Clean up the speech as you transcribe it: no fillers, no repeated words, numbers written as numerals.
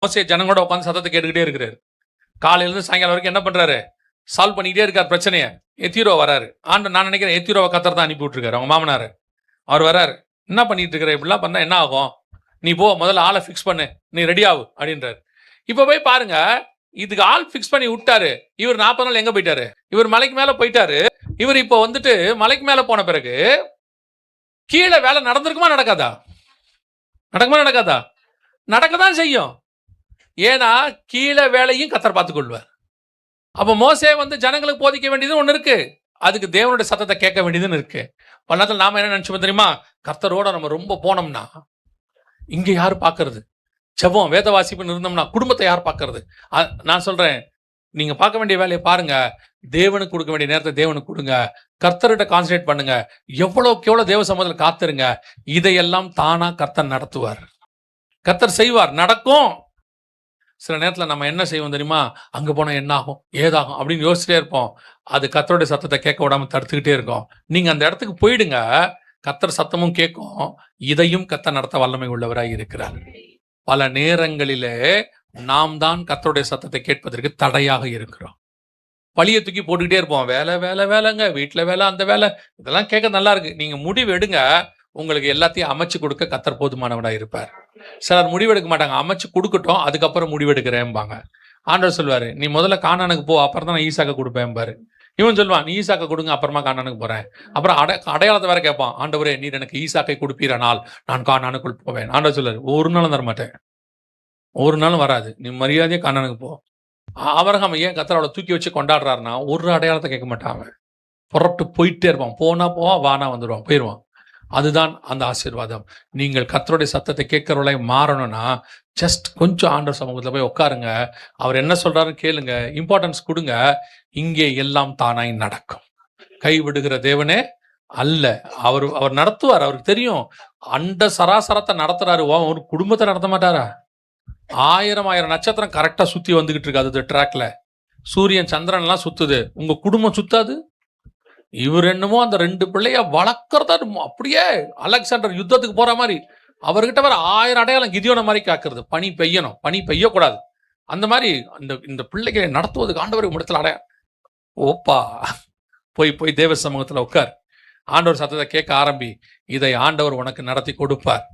மோசே ஜனங்களோட உட்காந்து சத்தத்தை கேட்டுக்கிட்டே இருக்கிறாரு. காலையிலேருந்து சாயங்காலம் வரைக்கும் என்ன பண்றாரு? சால்வ் பண்ணிக்கிட்டே இருக்கார் பிரச்சனையை. எத்திரோ வராரு. நான் நினைக்கிறேன் எத்திரோவை கத்தர் தான் அனுப்பி விட்டுருக்காரு, அவங்க மாமனார். அவர் வராரு. என்ன பண்ணிட்டு இருக்கிற, இப்படிலாம் பண்ணா என்ன ஆகும், நீ போ முதல்ல ஆளை ஃபிக்ஸ் பண்ணு, நீ ரெடி ஆகு அப்படின்றாரு. இப்போ போய் பாருங்க, இதுக்கு ஆள் ஃபிக்ஸ் பண்ணி விட்டாரு. இவர் 40 நாள் எங்க போயிட்டாரு? இவர் மலைக்கு மேல போயிட்டாரு. இவர் இப்போ வந்துட்டு மலைக்கு மேல போன பிறகு கீழே வேலை நடந்திருக்குமா நடக்காதா? நடக்குமா நடக்காதா? நடக்கதான் செய்யும். ஏன்னா கீழே வேலையும் கத்தர் பார்த்துக் கொள்வார். அப்போ மோசே வந்து ஜனங்களுக்கு போதிக்க வேண்டியது ஒன்று இருக்கு, அதுக்கு தேவனுடைய சத்தத்தை கேட்க வேண்டியதுன்னு இருக்கு. பல்லத்தில் நாம என்ன நினைச்சோம் தெரியுமா? கர்த்தரோட நம்ம ரொம்ப போனோம்னா இங்க யாரு பார்க்கறது? ஜெபம் வேத வாசிப்புன்னு இருந்தோம்னா குடும்பத்தை யார் பார்க்கறது? நான் சொல்றேன், நீங்க பார்க்க வேண்டிய வேலையை பாருங்க, தேவனுக்கு கொடுக்க வேண்டிய நேரத்தை தேவனுக்கு கொடுங்க, கர்த்தர்கிட்ட கான்சன்ட்ரேட் பண்ணுங்க, எவ்வளவுக்கு எவ்வளவு தேவ சமூகத்தில் காத்துருங்க. இதையெல்லாம் தானா கர்த்தர் நடத்துவார், கர்த்தர் செய்வார், நடக்கும். சில நேரத்தில் நம்ம என்ன செய்வோம் தெரியுமா? அங்கே போனால் என்ன ஆகும் ஏதாகும் அப்படின்னு யோசிச்சுட்டே இருப்போம். அது கர்த்தருடைய சத்தத்தை கேட்க விடாம தடுத்துக்கிட்டே இருக்கோம். நீங்கள் அந்த இடத்துக்கு போயிடுங்க, கர்த்தர் சத்தமும் கேட்கும், இதையும் கர்த்தர் நடத்த வல்லமை உள்ளவராய் இருக்கிறார். பல நேரங்களிலே நாம் தான் கர்த்தருடைய சத்தத்தை கேட்பதற்கு தடையாக இருக்கிறோம். பழியை தூக்கி போட்டுக்கிட்டே இருப்போம், வேலை வேலை வேலைங்க, வீட்டில் வேலை, அந்த வேலை, இதெல்லாம் கேட்க நல்லா இருக்கு. நீங்கள் முடிவு எடுங்க, உங்களுக்கு எல்லாத்தையும் அமைச்சு கொடுக்க கர்த்தர் போதுமானவராக இருப்பார். சிலர் முடிவெடுக்க மாட்டாங்க, அமைச்சு கொடுக்கட்டும் அதுக்கப்புறம் முடிவெடுக்கிறேன்பாங்க. ஆண்டவர் சொல்வாரு, நீ முதல்ல கானானுக்கு போ, அப்புறம் தான் நான் ஈசாக்க கொடுப்பேன்பாரு. இவன் சொல்லுவான், நீ ஈசாக்க கொடுங்க அப்புறமா கானானுக்கு போறேன். அப்புறம் அடையாளத்தை வேற கேட்பான், ஆண்டவரே நீர் எனக்கு ஈசாக்கை கொடுப்பீரானால் நான் கானானுக்குள் போவேன். ஆண்டவர் சொல்லுவாரு, ஒரு நாளும் தர மாட்டேன், ஒரு நாளும் வராது, நீ மரியாதையே கானானுக்கு போ. ஆபிரகாம் ஏன் கர்த்தரோட தூக்கி வச்சு கொண்டாடுறாருன்னா, ஒரு அடையாளத்தை கேட்க மாட்டான், புறப்பட்டு போயிட்டே இருப்பான். போனா போவான், வானா வந்துடுவான், போயிடுவான். அதுதான் அந்த ஆசீர்வாதம். நீங்கள் கர்த்தருடைய சத்தத்தை கேட்கறவளை மாறணும்னா ஜஸ்ட் கொஞ்சம் ஆண்டவர் சமூகத்தில் போய் உட்காருங்க, அவர் என்ன சொல்றாருன்னு கேளுங்க, இம்பார்ட்டன்ஸ் கொடுங்க, இங்கே எல்லாம் தானாய் நடக்கும். கைவிடுகிற தேவனே அல்ல, அவர் நடத்துவார். அவருக்கு தெரியும் அண்ட சராசரத்தை நடத்துறாரு, ஒரு குடும்பத்தை நடத்த மாட்டாரா? 1000 நட்சத்திரம் கரெக்டா சுத்தி வந்துகிட்டு இருக்கு அது ட்ராக்ல. சூரியன் சந்திரன் எல்லாம் சுத்துது, உங்க குடும்பம் சுத்தாது? இவர் என்னமோ அந்த 2 பிள்ளைய வளர்க்கறதா அப்படியே அலெக்சாண்டர் யுத்தத்துக்கு போற மாதிரி, அவர்கிட்ட வர 1000 அடையாளம் கிதியோன மாதிரி காக்குறது. பனி பெய்யணும், பனி பெய்யக்கூடாது, அந்த மாதிரி இந்த பிள்ளைகளை நடத்துவதுக்கு ஆண்டவர் இடத்துல அடைய. ஓப்பா, போய் தேவ சமூகத்துல உட்கார், ஆண்டவர் சத்தத்தை கேட்க ஆரம்பி, இதை ஆண்டவர் உனக்கு நடத்தி கொடுப்பார்.